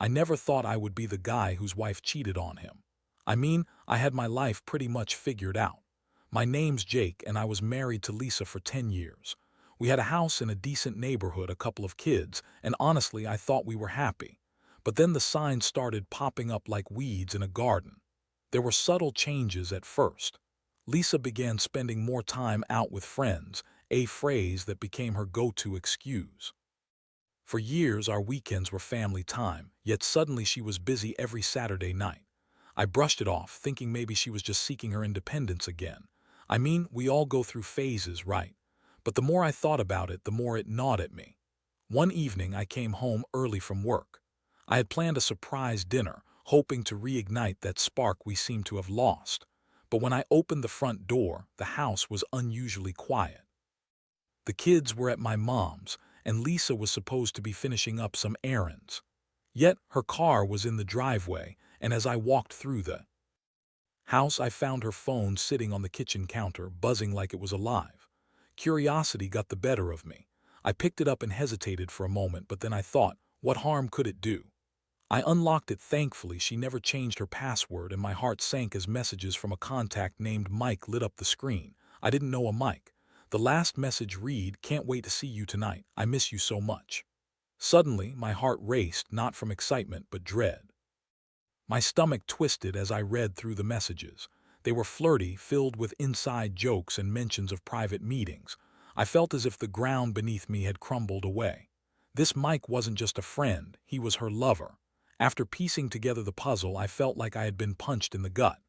I never thought I would be the guy whose wife cheated on him. I mean, I had my life pretty much figured out. My name's Jake, and I was married to Lisa for 10 years. We had a house in a decent neighborhood, a couple of kids, and honestly, I thought we were happy. But then the signs started popping up like weeds in a garden. There were subtle changes at first. Lisa began spending more time out with friends, a phrase that became her go-to excuse. For years, our weekends were family time, yet suddenly she was busy every Saturday night. I brushed it off, thinking maybe she was just seeking her independence again. I mean, we all go through phases, right? But the more I thought about it, the more it gnawed at me. One evening, I came home early from work. I had planned a surprise dinner, hoping to reignite that spark we seemed to have lost. But when I opened the front door, the house was unusually quiet. The kids were at my mom's, and Lisa was supposed to be finishing up some errands. Yet her car was in the driveway, and as I walked through the house, I found her phone sitting on the kitchen counter, buzzing like it was alive. Curiosity got the better of me. I picked it up and hesitated for a moment, but then I thought, what harm could it do? I unlocked it. Thankfully, she never changed her password, and my heart sank as messages from a contact named Mike lit up the screen. I didn't know a Mike. The last message read, "Can't wait to see you tonight. I miss you so much." Suddenly, my heart raced, not from excitement but dread. My stomach twisted as I read through the messages. They were flirty, filled with inside jokes and mentions of private meetings. I felt as if the ground beneath me had crumbled away. This Mike wasn't just a friend, he was her lover. After piecing together the puzzle, I felt like I had been punched in the gut.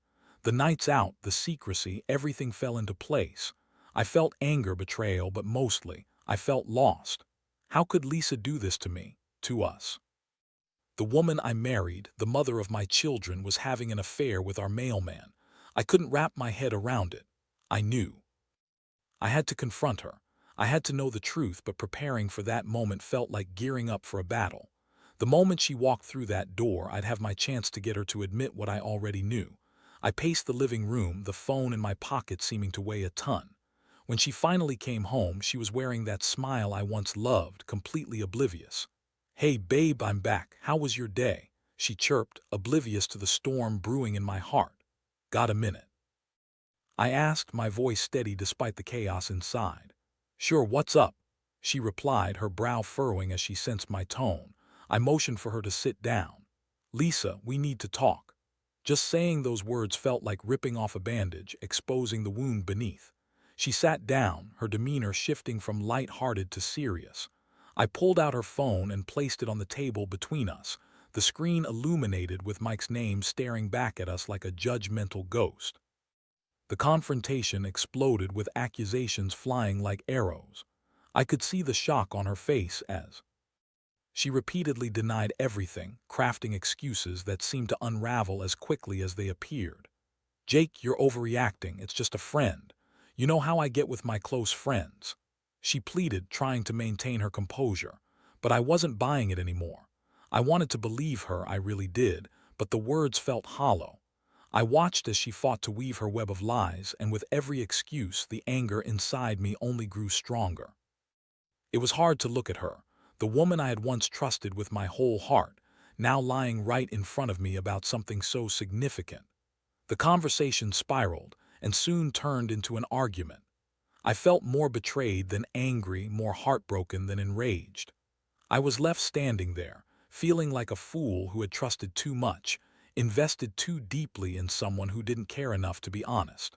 The nights out, the secrecy, everything fell into place. I felt anger, betrayal, but mostly, I felt lost. How could Lisa do this to me, to us? The woman I married, the mother of my children, was having an affair with our mailman. I couldn't wrap my head around it. I knew. I had to confront her. I had to know the truth, but preparing for that moment felt like gearing up for a battle. The moment she walked through that door, I'd have my chance to get her to admit what I already knew. I paced the living room, the phone in my pocket seeming to weigh a ton. When she finally came home, she was wearing that smile I once loved, completely oblivious. "Hey babe, I'm back. How was your day?" she chirped, oblivious to the storm brewing in my heart. "Got a minute?" I asked, my voice steady despite the chaos inside. "Sure, what's up?" she replied, her brow furrowing as she sensed my tone. I motioned for her to sit down. "Lisa, we need to talk." Just saying those words felt like ripping off a bandage, exposing the wound beneath. She sat down, her demeanor shifting from light-hearted to serious. I pulled out her phone and placed it on the table between us, the screen illuminated with Mike's name staring back at us like a judgmental ghost. The confrontation exploded with accusations flying like arrows. I could see the shock on her face as she repeatedly denied everything, crafting excuses that seemed to unravel as quickly as they appeared. "Jake, you're overreacting. It's just a friend. You know how I get with my close friends," she pleaded, trying to maintain her composure. But I wasn't buying it anymore. I wanted to believe her, I really did, but the words felt hollow. I watched as she fought to weave her web of lies, and with every excuse, the anger inside me only grew stronger. It was hard to look at her, the woman I had once trusted with my whole heart, now lying right in front of me about something so significant. The conversation spiraled, and soon turned into an argument. I felt more betrayed than angry, more heartbroken than enraged. I was left standing there, feeling like a fool who had trusted too much, invested too deeply in someone who didn't care enough to be honest.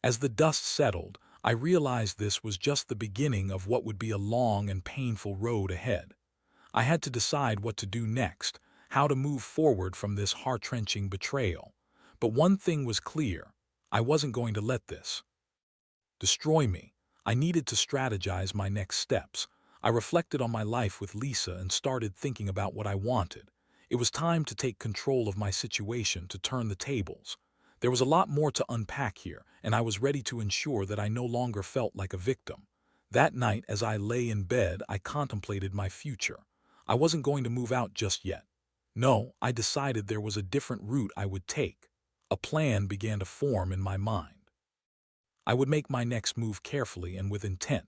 As the dust settled, I realized this was just the beginning of what would be a long and painful road ahead. I had to decide what to do next, how to move forward from this heart-wrenching betrayal. But one thing was clear: I wasn't going to let this destroy me. I needed to strategize my next steps. I reflected on my life with Lisa and started thinking about what I wanted. It was time to take control of my situation, to turn the tables. There was a lot more to unpack here, and I was ready to ensure that I no longer felt like a victim. That night, as I lay in bed, I contemplated my future. I wasn't going to move out just yet. No, I decided there was a different route I would take. A plan began to form in my mind. I would make my next move carefully and with intent.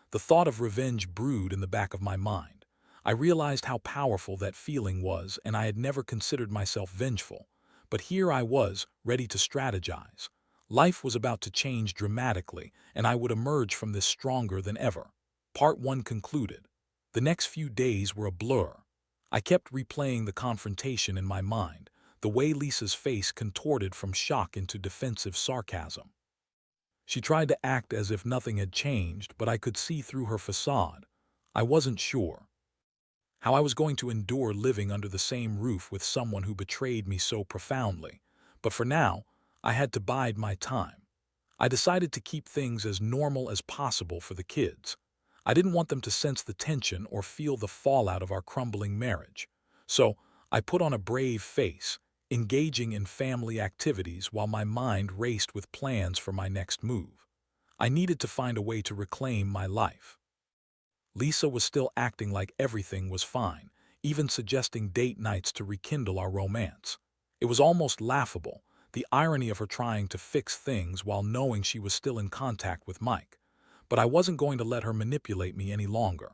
The thought of revenge brewed in the back of my mind. I realized how powerful that feeling was, and I had never considered myself vengeful. But here I was, ready to strategize. Life was about to change dramatically, and I would emerge from this stronger than ever. Part 1 concluded. The next few days were a blur. I kept replaying the confrontation in my mind, the way Lisa's face contorted from shock into defensive sarcasm. She tried to act as if nothing had changed, but I could see through her facade. I wasn't sure how I was going to endure living under the same roof with someone who betrayed me so profoundly. But for now, I had to bide my time. I decided to keep things as normal as possible for the kids. I didn't want them to sense the tension or feel the fallout of our crumbling marriage. So I put on a brave face, engaging in family activities while my mind raced with plans for my next move. I needed to find a way to reclaim my life. Lisa was still acting like everything was fine, even suggesting date nights to rekindle our romance. It was almost laughable, the irony of her trying to fix things while knowing she was still in contact with Mike. But I wasn't going to let her manipulate me any longer.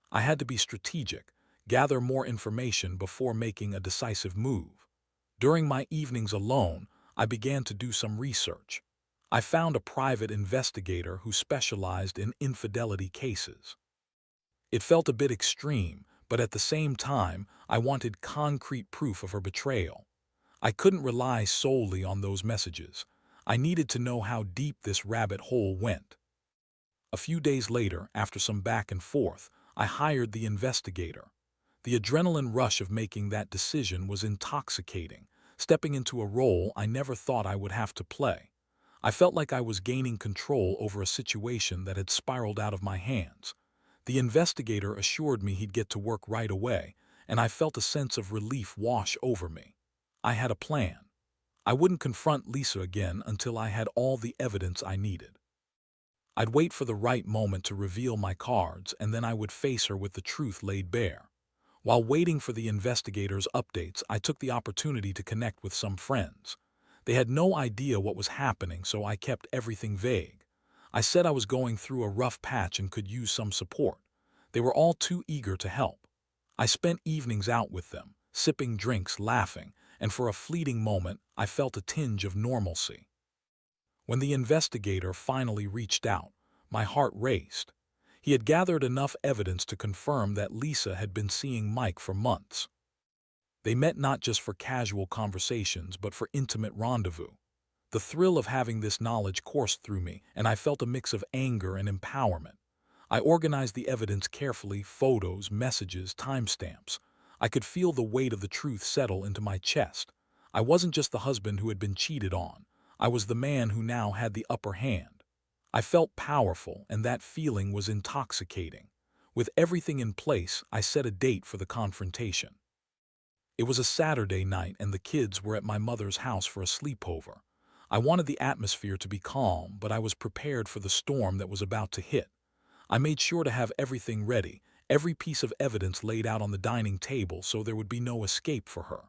I had to be strategic, gather more information before making a decisive move. During my evenings alone, I began to do some research. I found a private investigator who specialized in infidelity cases. It felt a bit extreme, but at the same time, I wanted concrete proof of her betrayal. I couldn't rely solely on those messages. I needed to know how deep this rabbit hole went. A few days later, after some back and forth, I hired the investigator. The adrenaline rush of making that decision was intoxicating, stepping into a role I never thought I would have to play. I felt like I was gaining control over a situation that had spiraled out of my hands. The investigator assured me he'd get to work right away, and I felt a sense of relief wash over me. I had a plan. I wouldn't confront Lisa again until I had all the evidence I needed. I'd wait for the right moment to reveal my cards, and then I would face her with the truth laid bare. While waiting for the investigator's updates, I took the opportunity to connect with some friends. They had no idea what was happening, so I kept everything vague. I said I was going through a rough patch and could use some support. They were all too eager to help. I spent evenings out with them, sipping drinks, laughing, and for a fleeting moment, I felt a tinge of normalcy. When the investigator finally reached out, my heart raced. He had gathered enough evidence to confirm that Lisa had been seeing Mike for months. They met not just for casual conversations, but for intimate rendezvous. The thrill of having this knowledge coursed through me, and I felt a mix of anger and empowerment. I organized the evidence carefully, photos, messages, timestamps. I could feel the weight of the truth settle into my chest. I wasn't just the husband who had been cheated on. I was the man who now had the upper hand. I felt powerful, and that feeling was intoxicating. With everything in place, I set a date for the confrontation. It was a Saturday night, and the kids were at my mother's house for a sleepover. I wanted the atmosphere to be calm, but I was prepared for the storm that was about to hit. I made sure to have everything ready, every piece of evidence laid out on the dining table so there would be no escape for her.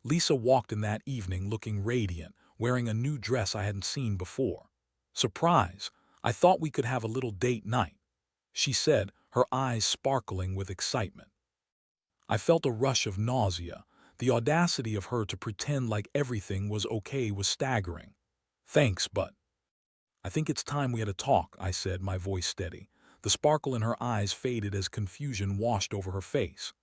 Lisa walked in that evening looking radiant, wearing a new dress I hadn't seen before. "Surprise! I thought we could have a little date night," she said, her eyes sparkling with excitement. I felt a rush of nausea. The audacity of her to pretend like everything was okay was staggering. "Thanks, but I think it's time we had a talk," I said, my voice steady. The sparkle in her eyes faded as confusion washed over her face.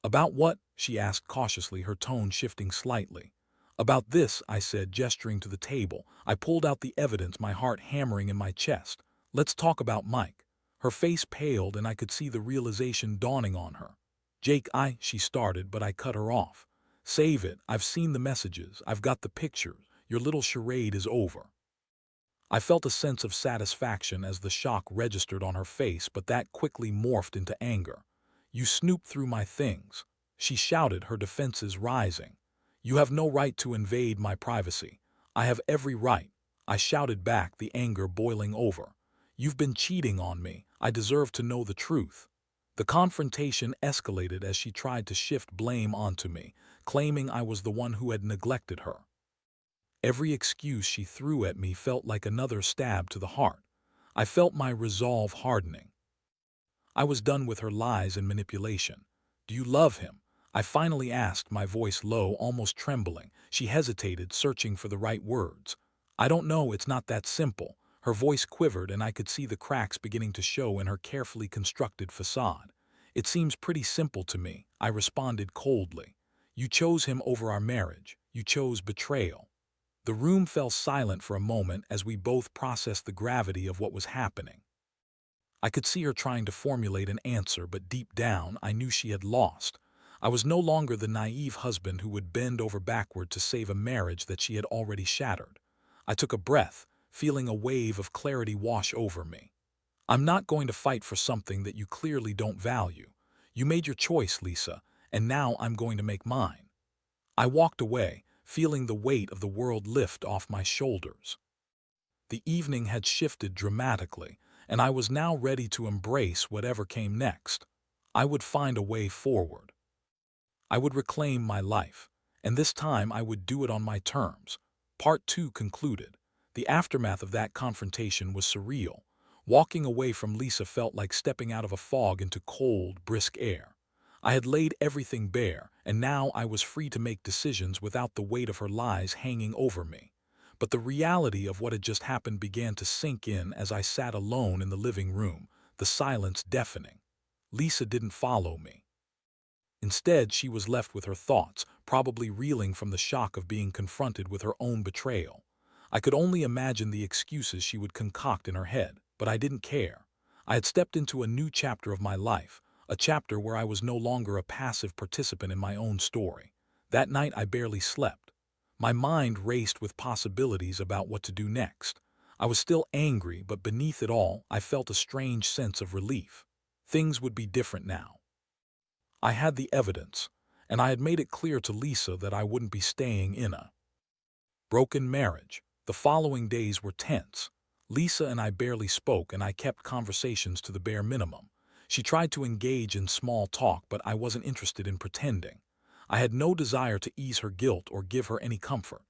"About what?" she asked cautiously, her tone shifting slightly. "About this," I said, gesturing to the table. I pulled out the evidence, my heart hammering in my chest. "Let's talk about Mike." Her face paled, and I could see the realization dawning on her. "Jake, she started, but I cut her off. "Save it. I've seen the messages. I've got the pictures. Your little charade is over." I felt a sense of satisfaction as the shock registered on her face, but that quickly morphed into anger. "You snooped through my things," she shouted, her defenses rising. "You have no right to invade my privacy." "I have every right," I shouted back, the anger boiling over. "You've been cheating on me. I deserve to know the truth." The confrontation escalated as she tried to shift blame onto me, claiming I was the one who had neglected her. Every excuse she threw at me felt like another stab to the heart. I felt my resolve hardening. I was done with her lies and manipulation. Do you love him? I finally asked, my voice low, almost trembling. She hesitated, searching for the right words. I don't know, it's not that simple. Her voice quivered, and I could see the cracks beginning to show in her carefully constructed facade. It seems pretty simple to me, I responded coldly. You chose him over our marriage. You chose betrayal. The room fell silent for a moment as we both processed the gravity of what was happening. I could see her trying to formulate an answer, but deep down, I knew she had lost. I was no longer the naive husband who would bend over backward to save a marriage that she had already shattered. I took a breath, feeling a wave of clarity wash over me. I'm not going to fight for something that you clearly don't value. You made your choice, Lisa, and now I'm going to make mine. I walked away, feeling the weight of the world lift off my shoulders. The evening had shifted dramatically, and I was now ready to embrace whatever came next. I would find a way forward. I would reclaim my life, and this time I would do it on my terms. Part 2 concluded. The aftermath of that confrontation was surreal. Walking away from Lisa felt like stepping out of a fog into cold, brisk air. I had laid everything bare, and now I was free to make decisions without the weight of her lies hanging over me. But the reality of what had just happened began to sink in as I sat alone in the living room, the silence deafening. Lisa didn't follow me. Instead, she was left with her thoughts, probably reeling from the shock of being confronted with her own betrayal. I could only imagine the excuses she would concoct in her head, but I didn't care. I had stepped into a new chapter of my life, a chapter where I was no longer a passive participant in my own story. That night I barely slept. My mind raced with possibilities about what to do next. I was still angry, but beneath it all, I felt a strange sense of relief. Things would be different now. I had the evidence, and I had made it clear to Lisa that I wouldn't be staying in a broken marriage. The following days were tense. Lisa and I barely spoke, and I kept conversations to the bare minimum. She tried to engage in small talk, but I wasn't interested in pretending. I had no desire to ease her guilt or give her any comfort.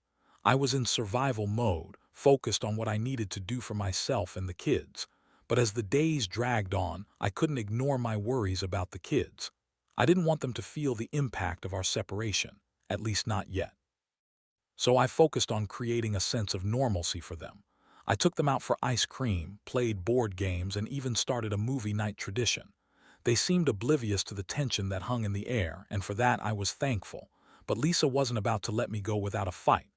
I was in survival mode, focused on what I needed to do for myself and the kids. But as the days dragged on, I couldn't ignore my worries about the kids. I didn't want them to feel the impact of our separation, at least not yet. So I focused on creating a sense of normalcy for them. I took them out for ice cream, played board games, and even started a movie night tradition. They seemed oblivious to the tension that hung in the air, and for that I was thankful. But Lisa wasn't about to let me go without a fight.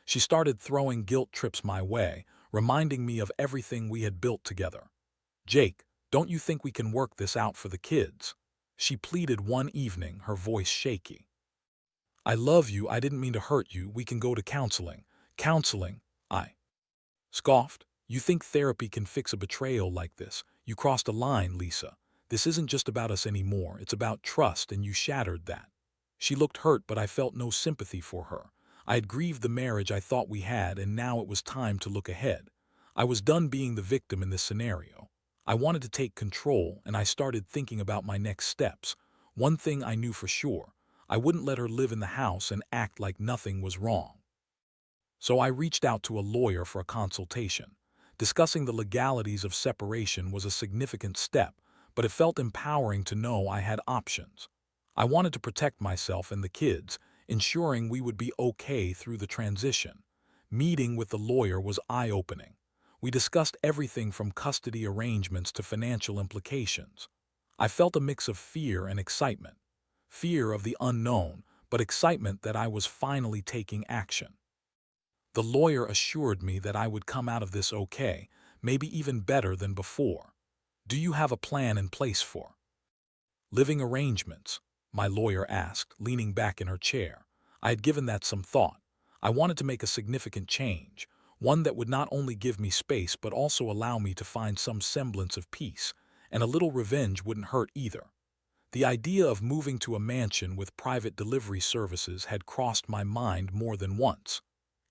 She started throwing guilt trips my way, reminding me of everything we had built together. "Jake, don't you think we can work this out for the kids?" She pleaded one evening, her voice shaky. "I love you, I didn't mean to hurt you, we can go to counseling." "Counseling?" I scoffed. "You think therapy can fix a betrayal like this? You crossed a line, Lisa. This isn't just about us anymore, it's about trust, and you shattered that." She looked hurt, but I felt no sympathy for her. I had grieved the marriage I thought we had, and now it was time to look ahead. I was done being the victim in this scenario. I wanted to take control, and I started thinking about my next steps. One thing I knew for sure: I wouldn't let her live in the house and act like nothing was wrong. So I reached out to a lawyer for a consultation. Discussing the legalities of separation was a significant step, but it felt empowering to know I had options. I wanted to protect myself and the kids, ensuring we would be okay through the transition. Meeting with the lawyer was eye-opening. We discussed everything from custody arrangements to financial implications. I felt a mix of fear and excitement. Fear of the unknown, but excitement that I was finally taking action. The lawyer assured me that I would come out of this okay, maybe even better than before. "Do you have a plan in place for living arrangements?" my lawyer asked, leaning back in her chair. I had given that some thought. I wanted to make a significant change, one that would not only give me space but also allow me to find some semblance of peace, and a little revenge wouldn't hurt either. The idea of moving to a mansion with private delivery services had crossed my mind more than once.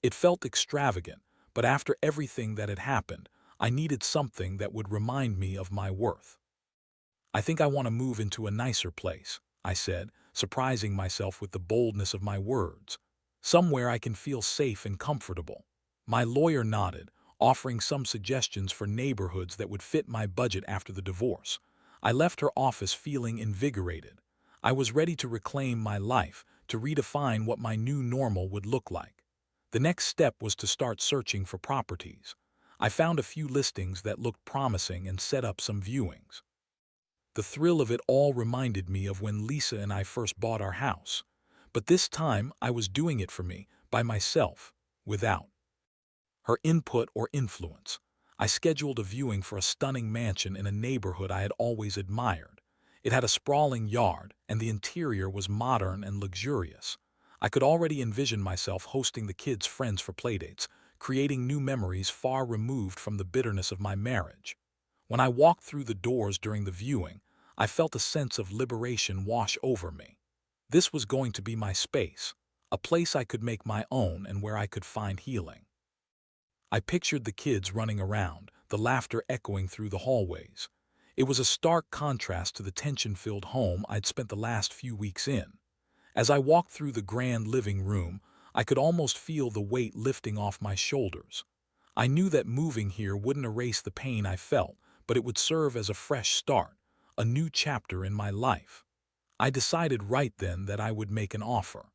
It felt extravagant, but after everything that had happened, I needed something that would remind me of my worth. "I think I want to move into a nicer place," I said, surprising myself with the boldness of my words. "Somewhere I can feel safe and comfortable." My lawyer nodded, offering some suggestions for neighborhoods that would fit my budget after the divorce. I left her office feeling invigorated. I was ready to reclaim my life, to redefine what my new normal would look like. The next step was to start searching for properties. I found a few listings that looked promising and set up some viewings. The thrill of it all reminded me of when Lisa and I first bought our house. But this time, I was doing it for me, by myself, without her input or influence. I scheduled a viewing for a stunning mansion in a neighborhood I had always admired. It had a sprawling yard, and the interior was modern and luxurious. I could already envision myself hosting the kids' friends for playdates, creating new memories far removed from the bitterness of my marriage. When I walked through the doors during the viewing, I felt a sense of liberation wash over me. This was going to be my space, a place I could make my own and where I could find healing. I pictured the kids running around, the laughter echoing through the hallways. It was a stark contrast to the tension-filled home I'd spent the last few weeks in. As I walked through the grand living room, I could almost feel the weight lifting off my shoulders. I knew that moving here wouldn't erase the pain I felt, but it would serve as a fresh start, a new chapter in my life. I decided right then that I would make an offer.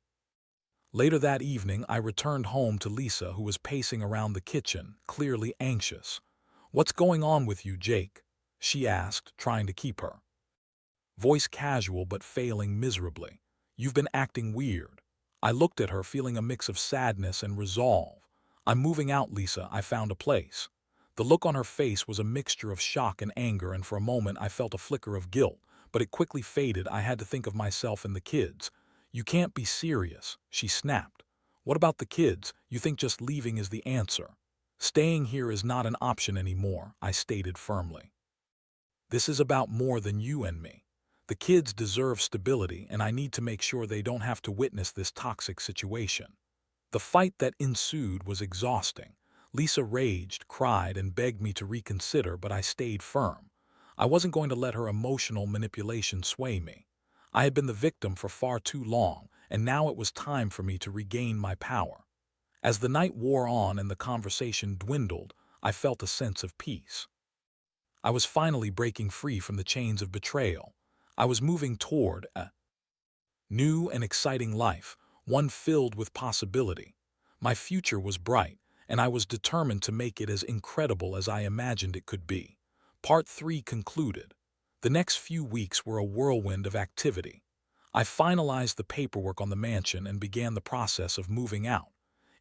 Later that evening, I returned home to Lisa, who was pacing around the kitchen, clearly anxious. "What's going on with you, Jake?" she asked, trying to keep her voice casual but failing miserably. "You've been acting weird." I looked at her, feeling a mix of sadness and resolve. "I'm moving out, Lisa. I found a place." The look on her face was a mixture of shock and anger, and for a moment I felt a flicker of guilt, but it quickly faded. I had to think of myself and the kids. "You can't be serious," she snapped. "What about the kids? You think just leaving is the answer?" "Staying here is not an option anymore," I stated firmly. "This is about more than you and me. The kids deserve stability, and I need to make sure they don't have to witness this toxic situation." The fight that ensued was exhausting. Lisa raged, cried, and begged me to reconsider, but I stayed firm. I wasn't going to let her emotional manipulation sway me. I had been the victim for far too long, and now it was time for me to regain my power. As the night wore on and the conversation dwindled, I felt a sense of peace. I was finally breaking free from the chains of betrayal. I was moving toward a new and exciting life, one filled with possibility. My future was bright, and I was determined to make it as incredible as I imagined it could be. Part 3 concluded. The next few weeks were a whirlwind of activity. I finalized the paperwork on the mansion and began the process of moving out.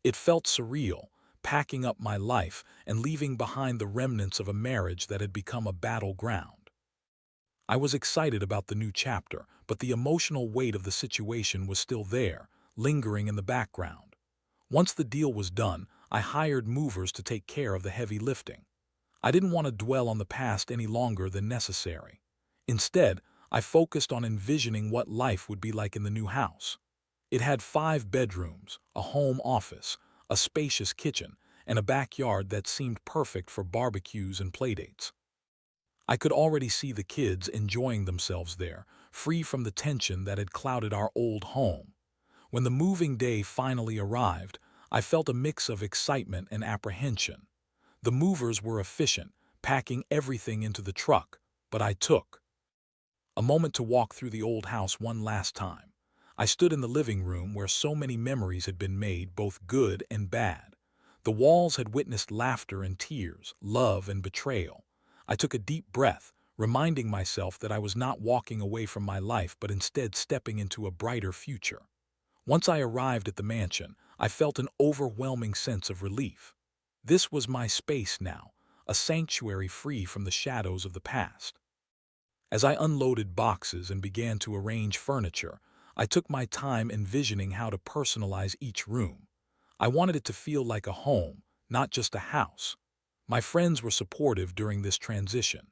It felt surreal, packing up my life and leaving behind the remnants of a marriage that had become a battleground. I was excited about the new chapter, but the emotional weight of the situation was still there, lingering in the background. Once the deal was done, I hired movers to take care of the heavy lifting. I didn't want to dwell on the past any longer than necessary. Instead, I focused on envisioning what life would be like in the new house. It had 5 bedrooms, a home office, a spacious kitchen, and a backyard that seemed perfect for barbecues and playdates. I could already see the kids enjoying themselves there, free from the tension that had clouded our old home. When the moving day finally arrived, I felt a mix of excitement and apprehension. The movers were efficient, packing everything into the truck, but I took a moment to walk through the old house one last time. I stood in the living room where so many memories had been made, both good and bad. The walls had witnessed laughter and tears, love and betrayal. I took a deep breath, reminding myself that I was not walking away from my life but instead stepping into a brighter future. Once I arrived at the mansion, I felt an overwhelming sense of relief. This was my space now, a sanctuary free from the shadows of the past. As I unloaded boxes and began to arrange furniture, I took my time envisioning how to personalize each room. I wanted it to feel like a home, not just a house. My friends were supportive during this transition.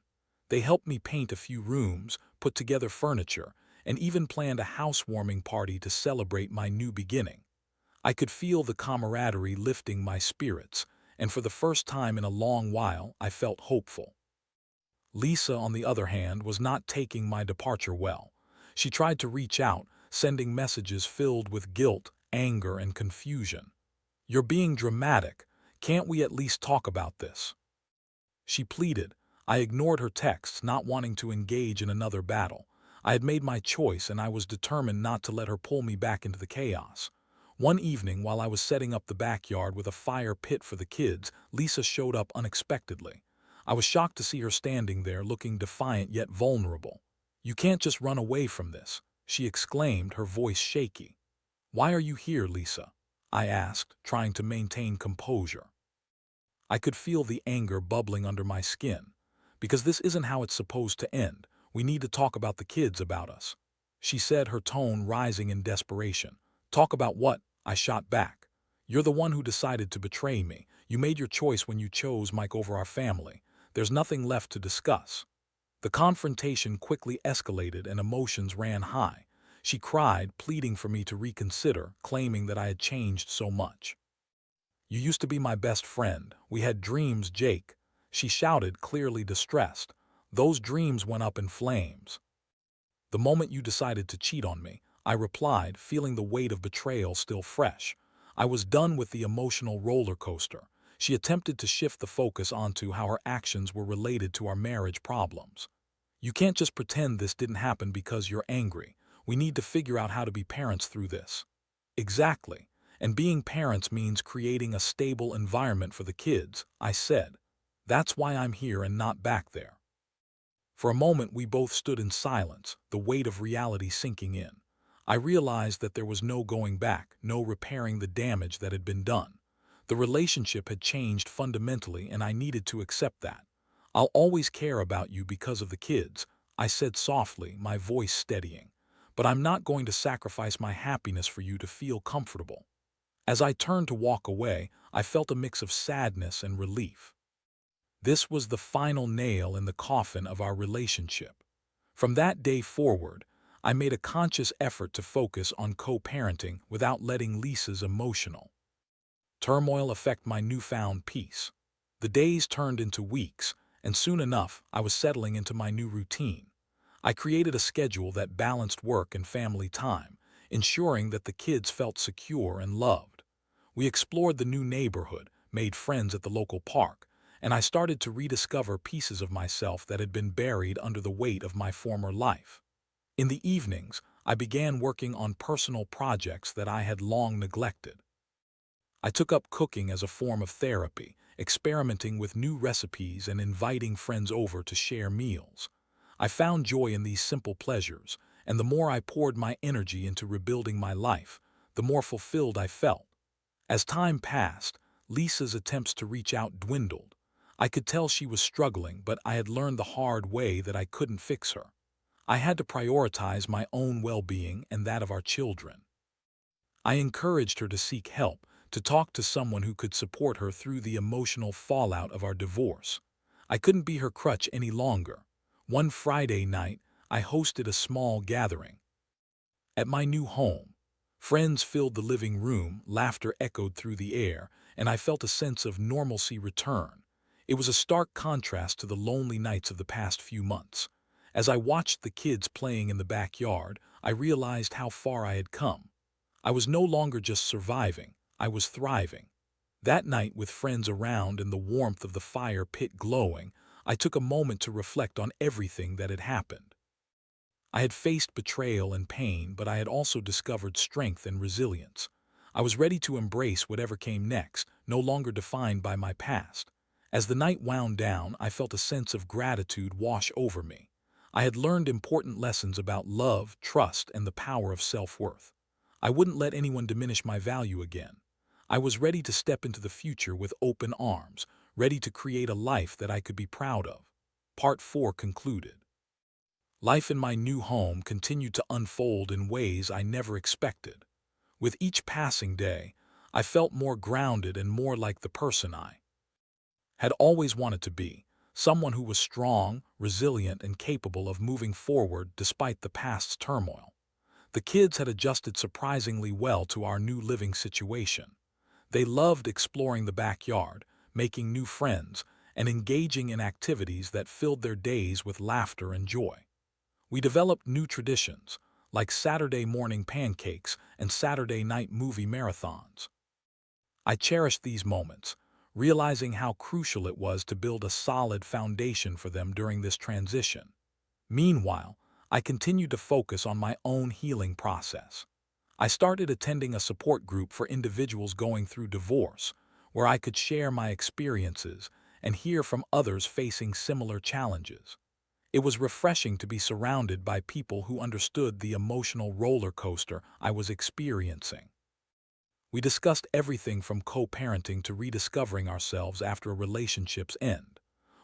They helped me paint a few rooms, put together furniture, and even planned a housewarming party to celebrate my new beginning. I could feel the camaraderie lifting my spirits, and for the first time in a long while, I felt hopeful. Lisa, on the other hand, was not taking my departure well. She tried to reach out, sending messages filled with guilt, anger, and confusion. "You're being dramatic. Can't we at least talk about this?" she pleaded. I ignored her texts, not wanting to engage in another battle. I had made my choice and I was determined not to let her pull me back into the chaos. One evening, while I was setting up the backyard with a fire pit for the kids, Lisa showed up unexpectedly. I was shocked to see her standing there looking defiant yet vulnerable. "You can't just run away from this," she exclaimed, her voice shaky. "Why are you here, Lisa?" I asked, trying to maintain composure. I could feel the anger bubbling under my skin. "Because this isn't how it's supposed to end. We need to talk about the kids, about us," she said, her tone rising in desperation. "Talk about what?" I shot back. "You're the one who decided to betray me. You made your choice when you chose Mike over our family. There's nothing left to discuss." The confrontation quickly escalated and emotions ran high. She cried, pleading for me to reconsider, claiming that I had changed so much. "You used to be my best friend. We had dreams, Jake," she shouted, clearly distressed. "Those dreams went up in flames the moment you decided to cheat on me," I replied, feeling the weight of betrayal still fresh. I was done with the emotional roller coaster. She attempted to shift the focus onto how her actions were related to our marriage problems. "You can't just pretend this didn't happen because you're angry. We need to figure out how to be parents through this." "Exactly. And being parents means creating a stable environment for the kids," I said. "That's why I'm here and not back there." For a moment we both stood in silence, the weight of reality sinking in. I realized that there was no going back, no repairing the damage that had been done. The relationship had changed fundamentally and I needed to accept that. "I'll always care about you because of the kids," I said softly, my voice steadying. "But I'm not going to sacrifice my happiness for you to feel comfortable." As I turned to walk away, I felt a mix of sadness and relief. This was the final nail in the coffin of our relationship. From that day forward, I made a conscious effort to focus on co-parenting without letting Lisa's emotional turmoil affect my newfound peace. The days turned into weeks, and soon enough, I was settling into my new routine. I created a schedule that balanced work and family time, ensuring that the kids felt secure and loved. We explored the new neighborhood, made friends at the local park, and I started to rediscover pieces of myself that had been buried under the weight of my former life. In the evenings, I began working on personal projects that I had long neglected. I took up cooking as a form of therapy, experimenting with new recipes and inviting friends over to share meals. I found joy in these simple pleasures, and the more I poured my energy into rebuilding my life, the more fulfilled I felt. As time passed, Lisa's attempts to reach out dwindled. I could tell she was struggling, but I had learned the hard way that I couldn't fix her. I had to prioritize my own well-being and that of our children. I encouraged her to seek help, to talk to someone who could support her through the emotional fallout of our divorce. I couldn't be her crutch any longer. One Friday night, I hosted a small gathering. At my new home, friends filled the living room, laughter echoed through the air, and I felt a sense of normalcy return. It was a stark contrast to the lonely nights of the past few months. As I watched the kids playing in the backyard, I realized how far I had come. I was no longer just surviving, I was thriving. That night, with friends around and the warmth of the fire pit glowing, I took a moment to reflect on everything that had happened. I had faced betrayal and pain, but I had also discovered strength and resilience. I was ready to embrace whatever came next, no longer defined by my past. As the night wound down, I felt a sense of gratitude wash over me. I had learned important lessons about love, trust, and the power of self-worth. I wouldn't let anyone diminish my value again. I was ready to step into the future with open arms, ready to create a life that I could be proud of. Part 4 concluded. Life in my new home continued to unfold in ways I never expected. With each passing day, I felt more grounded and more like the person I had always wanted to be, someone who was strong, resilient, and capable of moving forward despite the past's turmoil. The kids had adjusted surprisingly well to our new living situation. They loved exploring the backyard, making new friends, and engaging in activities that filled their days with laughter and joy. We developed new traditions, like Saturday morning pancakes and Saturday night movie marathons. I cherished these moments, realizing how crucial it was to build a solid foundation for them during this transition. Meanwhile, I continued to focus on my own healing process. I started attending a support group for individuals going through divorce, where I could share my experiences and hear from others facing similar challenges. It was refreshing to be surrounded by people who understood the emotional roller coaster I was experiencing. We discussed everything from co-parenting to rediscovering ourselves after a relationship's end.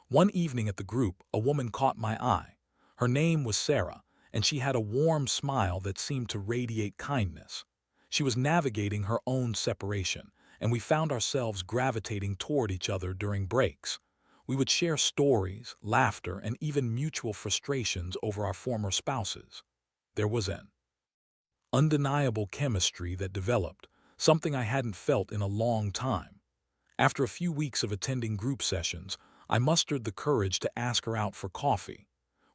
One evening at the group, a woman caught my eye. Her name was Sarah, and she had a warm smile that seemed to radiate kindness. She was navigating her own separation, and we found ourselves gravitating toward each other during breaks. We would share stories, laughter, and even mutual frustrations over our former spouses. There was an undeniable chemistry that developed, something I hadn't felt in a long time. After a few weeks of attending group sessions, I mustered the courage to ask her out for coffee.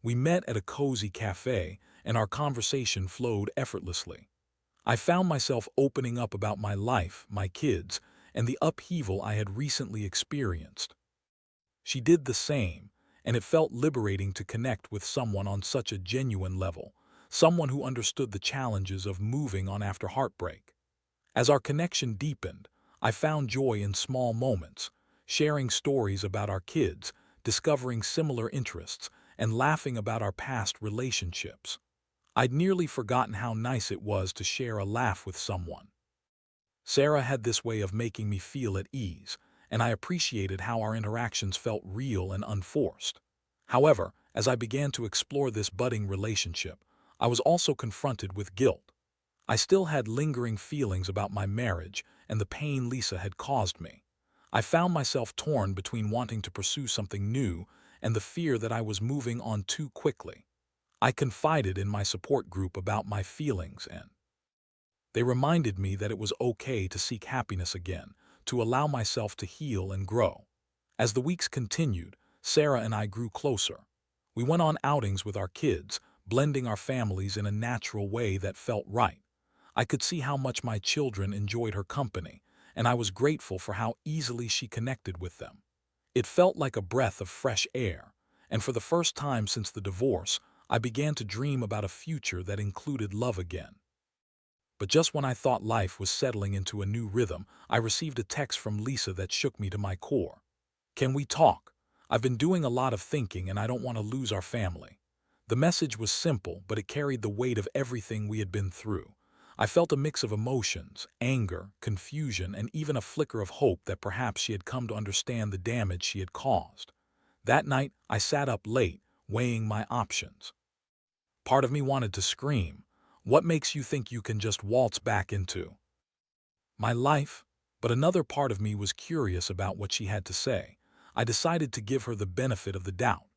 We met at a cozy cafe, and our conversation flowed effortlessly. I found myself opening up about my life, my kids, and the upheaval I had recently experienced. She did the same, and it felt liberating to connect with someone on such a genuine level, someone who understood the challenges of moving on after heartbreak. As our connection deepened, I found joy in small moments, sharing stories about our kids, discovering similar interests, and laughing about our past relationships. I'd nearly forgotten how nice it was to share a laugh with someone. Sarah had this way of making me feel at ease, and I appreciated how our interactions felt real and unforced. However, as I began to explore this budding relationship, I was also confronted with guilt. I still had lingering feelings about my marriage and the pain Lisa had caused me. I found myself torn between wanting to pursue something new and the fear that I was moving on too quickly. I confided in my support group about my feelings, and they reminded me that it was okay to seek happiness again, to allow myself to heal and grow. As the weeks continued, Sarah and I grew closer. We went on outings with our kids, blending our families in a natural way that felt right. I could see how much my children enjoyed her company, and I was grateful for how easily she connected with them. It felt like a breath of fresh air, and for the first time since the divorce, I began to dream about a future that included love again. But just when I thought life was settling into a new rhythm, I received a text from Lisa that shook me to my core. "Can we talk? I've been doing a lot of thinking and I don't want to lose our family." The message was simple, but it carried the weight of everything we had been through. I felt a mix of emotions, anger, confusion, and even a flicker of hope that perhaps she had come to understand the damage she had caused. That night, I sat up late, weighing my options. Part of me wanted to scream, "What makes you think you can just waltz back into my life?" But another part of me was curious about what she had to say. I decided to give her the benefit of the doubt.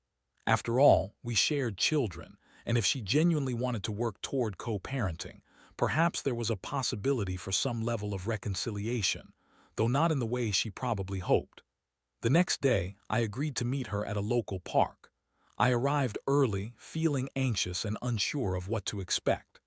After all, we shared children, and if she genuinely wanted to work toward co-parenting, perhaps there was a possibility for some level of reconciliation, though not in the way she probably hoped. The next day, I agreed to meet her at a local park. I arrived early, feeling anxious and unsure of what to expect.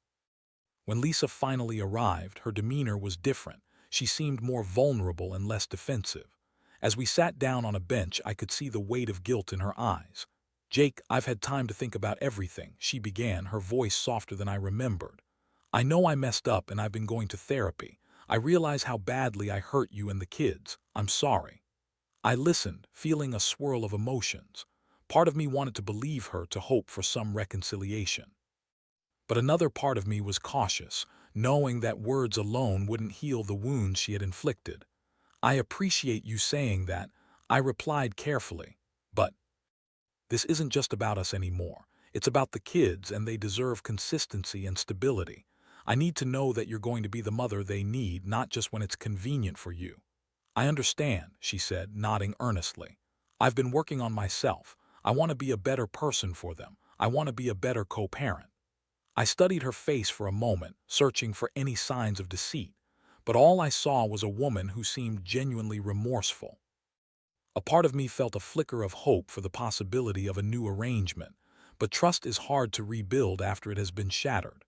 When Lisa finally arrived, her demeanor was different. She seemed more vulnerable and less defensive. As we sat down on a bench, I could see the weight of guilt in her eyes. "Jake, I've had time to think about everything," she began, her voice softer than I remembered. "I know I messed up and I've been going to therapy. I realize how badly I hurt you and the kids. I'm sorry." I listened, feeling a swirl of emotions. Part of me wanted to believe her, to hope for some reconciliation. But another part of me was cautious, knowing that words alone wouldn't heal the wounds she had inflicted. "I appreciate you saying that," I replied carefully. "But this isn't just about us anymore. It's about the kids, and they deserve consistency and stability. I need to know that you're going to be the mother they need, not just when it's convenient for you." "I understand," she said, nodding earnestly. "I've been working on myself. I want to be a better person for them. I want to be a better co-parent." I studied her face for a moment, searching for any signs of deceit, but all I saw was a woman who seemed genuinely remorseful. A part of me felt a flicker of hope for the possibility of a new arrangement, but trust is hard to rebuild after it has been shattered.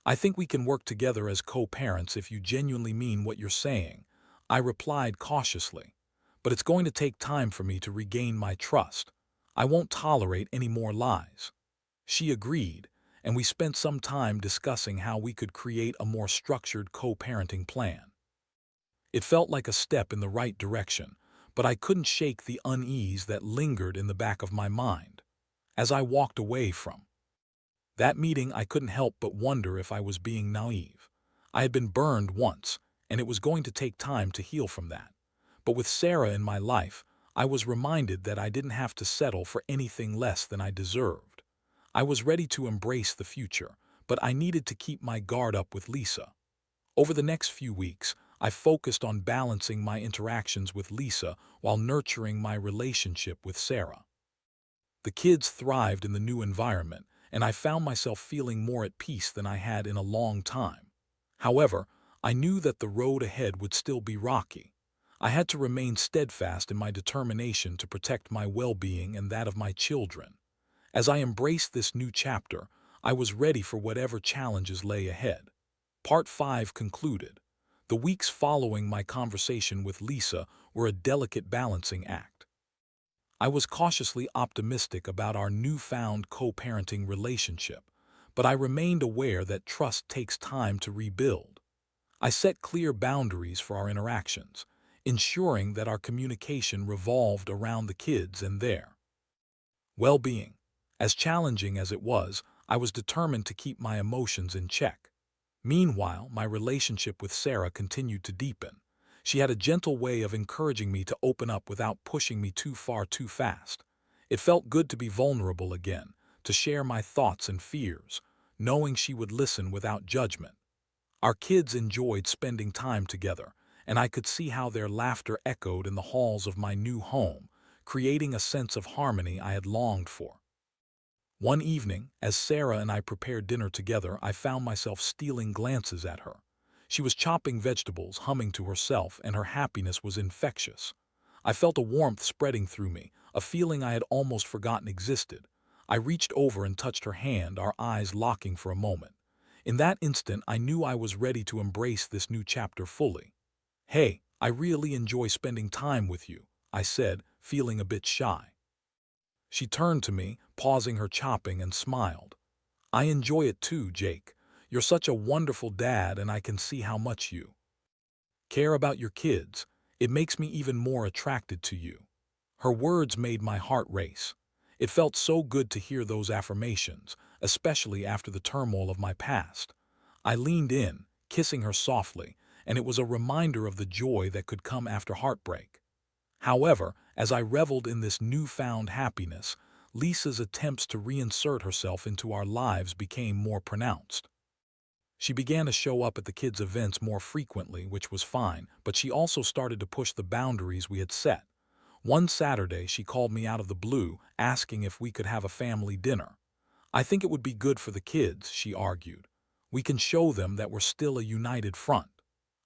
"I think we can work together as co-parents if you genuinely mean what you're saying," I replied cautiously. "But it's going to take time for me to regain my trust. I won't tolerate any more lies." She agreed, and we spent some time discussing how we could create a more structured co-parenting plan. It felt like a step in the right direction, but I couldn't shake the unease that lingered in the back of my mind. As I walked away from that meeting, I couldn't help but wonder if I was being naive. I had been burned once, and it was going to take time to heal from that. But with Sarah in my life, I was reminded that I didn't have to settle for anything less than I deserved. I was ready to embrace the future, but I needed to keep my guard up with Lisa. Over the next few weeks, I focused on balancing my interactions with Lisa while nurturing my relationship with Sarah. The kids thrived in the new environment, and I found myself feeling more at peace than I had in a long time. However, I knew that the road ahead would still be rocky. I had to remain steadfast in my determination to protect my well-being and that of my children. As I embraced this new chapter, I was ready for whatever challenges lay ahead. Part 5 concluded. The weeks following my conversation with Lisa were a delicate balancing act. I was cautiously optimistic about our newfound co-parenting relationship, but I remained aware that trust takes time to rebuild. I set clear boundaries for our interactions, ensuring that our communication revolved around the kids and their well-being. As challenging as it was, I was determined to keep my emotions in check. Meanwhile, my relationship with Sarah continued to deepen. She had a gentle way of encouraging me to open up without pushing me too far too fast. It felt good to be vulnerable again, to share my thoughts and fears, knowing she would listen without judgment. Our kids enjoyed spending time together, and I could see how their laughter echoed in the halls of my new home, creating a sense of harmony I had longed for. One evening, as Sarah and I prepared dinner together, I found myself stealing glances at her. She was chopping vegetables, humming to herself, and her happiness was infectious. I felt a warmth spreading through me, a feeling I had almost forgotten existed. I reached over and touched her hand, our eyes locking for a moment. In that instant, I knew I was ready to embrace this new chapter fully. "Hey, I really enjoy spending time with you," I said, feeling a bit shy. She turned to me, pausing her chopping, and smiled. "I enjoy it too, Jake. You're such a wonderful dad, and I can see how much you care about your kids. It makes me even more attracted to you." Her words made my heart race. It felt so good to hear those affirmations, especially after the turmoil of my past. I leaned in, kissing her softly, and it was a reminder of the joy that could come after heartbreak. However, as I reveled in this newfound happiness, Lisa's attempts to reinsert herself into our lives became more pronounced. She began to show up at the kids' events more frequently, which was fine, but she also started to push the boundaries we had set. One Saturday, she called me out of the blue, asking if we could have a family dinner. "I think it would be good for the kids," she argued. "We can show them that we're still a united front."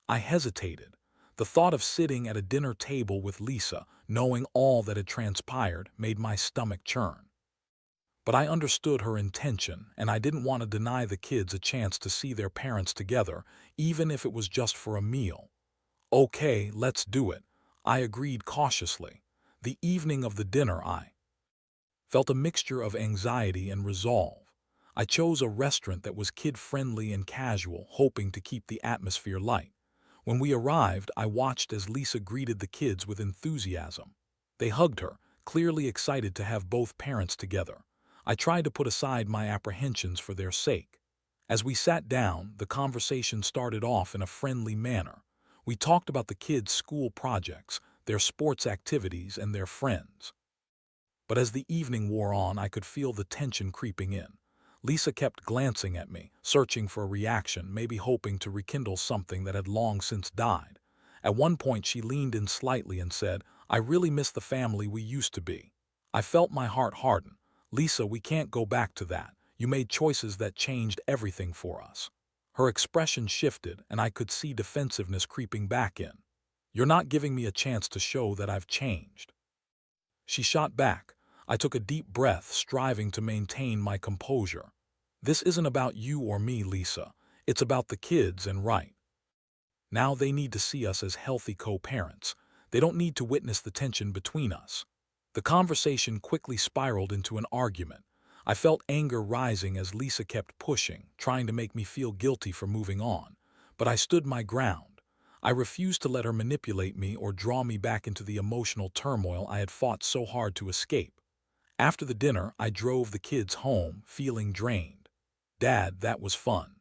I hesitated. The thought of sitting at a dinner table with Lisa, knowing all that had transpired, made my stomach churn. But I understood her intention, and I didn't want to deny the kids a chance to see their parents together, even if it was just for a meal. "Okay, let's do it," I agreed cautiously. The evening of the dinner, I felt a mixture of anxiety and resolve. I chose a restaurant that was kid-friendly and casual, hoping to keep the atmosphere light. When we arrived, I watched as Lisa greeted the kids with enthusiasm. They hugged her, clearly excited to have both parents together. I tried to put aside my apprehensions for their sake. As we sat down, the conversation started off in a friendly manner. We talked about the kids' school projects, their sports activities, and their friends. But as the evening wore on, I could feel the tension creeping in. Lisa kept glancing at me, searching for a reaction, maybe hoping to rekindle something that had long since died. At one point, she leaned in slightly and said, "I really miss the family we used to be." I felt my heart harden. "Lisa, we can't go back to that. You made choices that changed everything for us." Her expression shifted, and I could see defensiveness creeping back in. "You're not giving me a chance to show that I've changed," she shot back. I took a deep breath, striving to maintain my composure. "This isn't about you or me, Lisa. It's about the kids, and right now they need to see us as healthy co-parents. They don't need to witness the tension between us." The conversation quickly spiraled into an argument. I felt anger rising as Lisa kept pushing, trying to make me feel guilty for moving on. But I stood my ground. I refused to let her manipulate me or draw me back into the emotional turmoil I had fought so hard to escape. After the dinner, I drove the kids home, feeling drained. "Dad, that was fun,"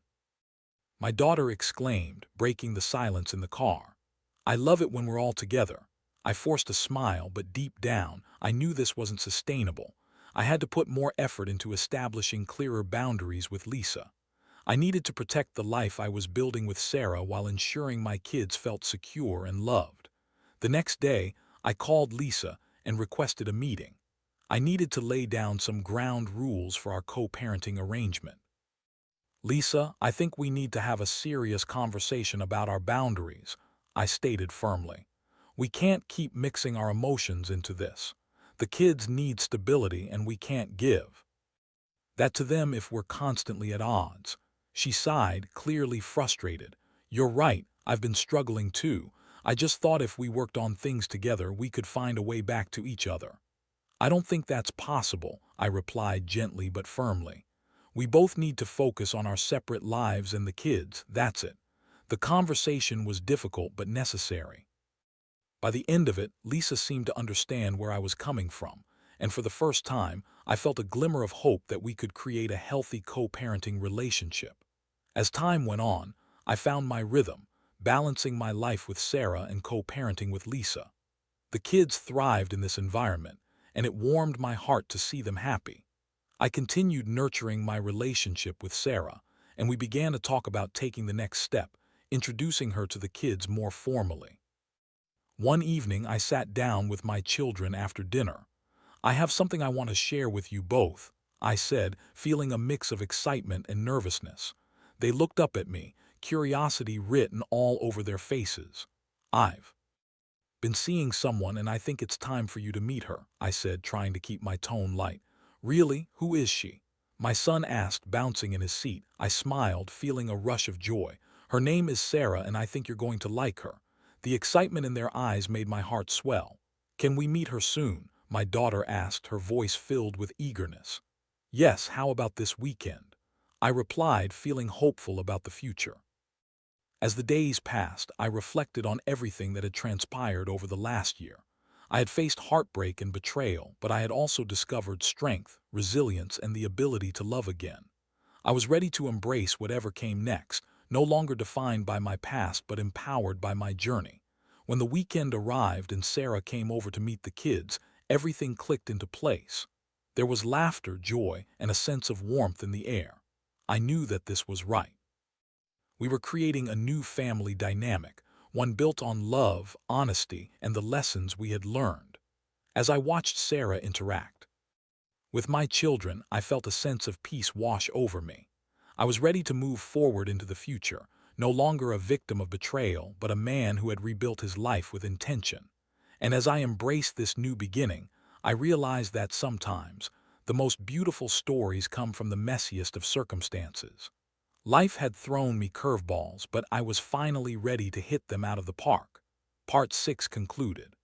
my daughter exclaimed, breaking the silence in the car. "I love it when we're all together." I forced a smile, but deep down, I knew this wasn't sustainable. I had to put more effort into establishing clearer boundaries with Lisa. I needed to protect the life I was building with Sarah while ensuring my kids felt secure and loved. The next day, I called Lisa and requested a meeting. I needed to lay down some ground rules for our co-parenting arrangement. "Lisa, I think we need to have a serious conversation about our boundaries," I stated firmly. "We can't keep mixing our emotions into this. The kids need stability and we can't give that to them if we're constantly at odds." She sighed, clearly frustrated. "You're right, I've been struggling too. I just thought if we worked on things together we could find a way back to each other." "I don't think that's possible," I replied gently but firmly. "We both need to focus on our separate lives and the kids, that's it." The conversation was difficult but necessary. By the end of it, Lisa seemed to understand where I was coming from, and for the first time, I felt a glimmer of hope that we could create a healthy co-parenting relationship. As time went on, I found my rhythm, balancing my life with Sarah and co-parenting with Lisa. The kids thrived in this environment, and it warmed my heart to see them happy. I continued nurturing my relationship with Sarah, and we began to talk about taking the next step, introducing her to the kids more formally. One evening, I sat down with my children after dinner. "I have something I want to share with you both," I said, feeling a mix of excitement and nervousness. They looked up at me, curiosity written all over their faces. "I've been seeing someone and I think it's time for you to meet her," I said, trying to keep my tone light. "Really? Who is she?" my son asked, bouncing in his seat. I smiled, feeling a rush of joy. "Her name is Sarah and I think you're going to like her." The excitement in their eyes made my heart swell. "Can we meet her soon?" my daughter asked, her voice filled with eagerness. "Yes, how about this weekend?" I replied, feeling hopeful about the future. As the days passed, I reflected on everything that had transpired over the last year. I had faced heartbreak and betrayal, but I had also discovered strength, resilience, and the ability to love again. I was ready to embrace whatever came next, no longer defined by my past but empowered by my journey. When the weekend arrived and Sarah came over to meet the kids, everything clicked into place. There was laughter, joy, and a sense of warmth in the air. I knew that this was right. We were creating a new family dynamic, one built on love, honesty, and the lessons we had learned. As I watched Sarah interact with my children, I felt a sense of peace wash over me. I was ready to move forward into the future, no longer a victim of betrayal, but a man who had rebuilt his life with intention. And as I embraced this new beginning, I realized that sometimes the most beautiful stories come from the messiest of circumstances. Life had thrown me curveballs, but I was finally ready to hit them out of the park. Part 6 concluded.